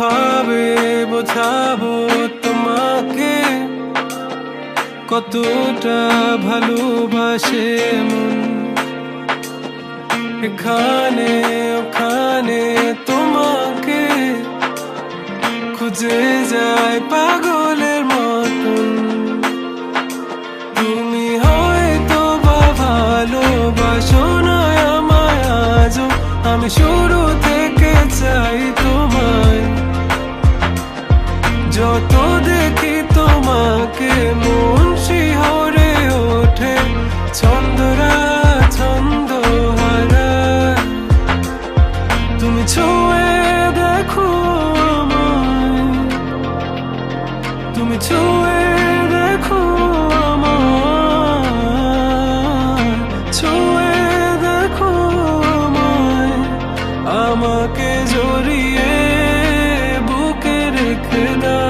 কিভাবে বোঝাবো তোমাকে কতটা ভালোবাসে মন। এখানে ওখানে তোমাকে খুঁজে যায় পাগলের মতন। তুমি হয়তো বা ভালোবাসো না আমায় আজও, আমি শুরু থেকে চাই তোমায়। যত দেখি তোমাকে মন শিহরে ওঠে, ছন্দরা ছন্দ হারায়। তুমি ছুঁয়ে দেখো আমায়, তুমি ছুঁয়ে দেখো আমায়, ছুঁয়ে দেখো আমায়। আমাকে জড়িয়ে বুকে রেখে দাও।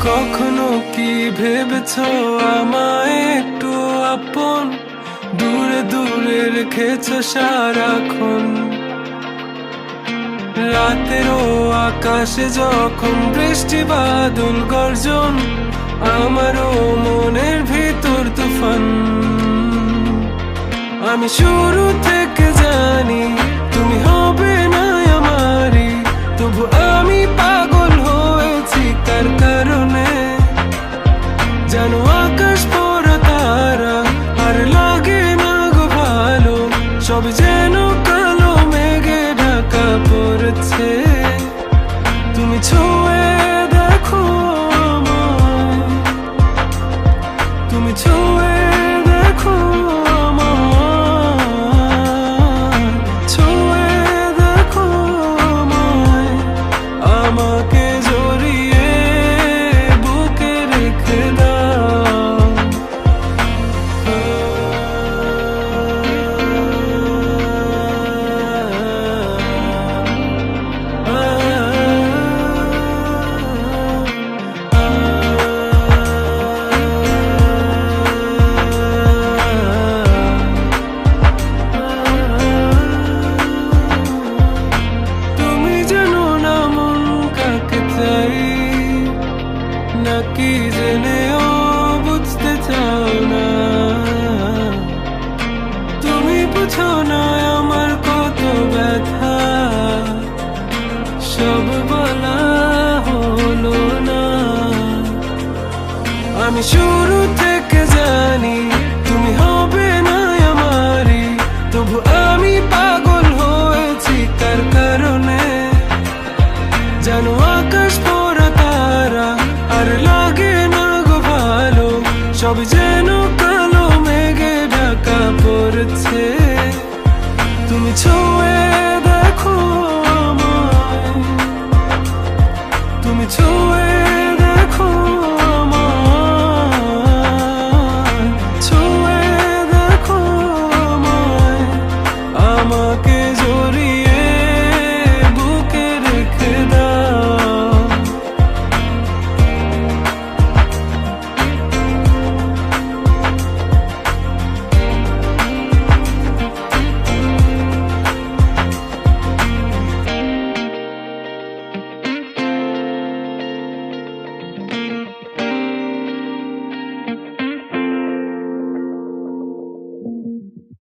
কখনো কি ভেবেছো আমায় একটু আপন, দূরে দূরে রেখেছো সারাক্ষণ। রাতেরও আকাশে যখন বৃষ্টি বাদল গর্জন, আমারও মনের ভিতর তুফান। আমি শুরু থেকে জানি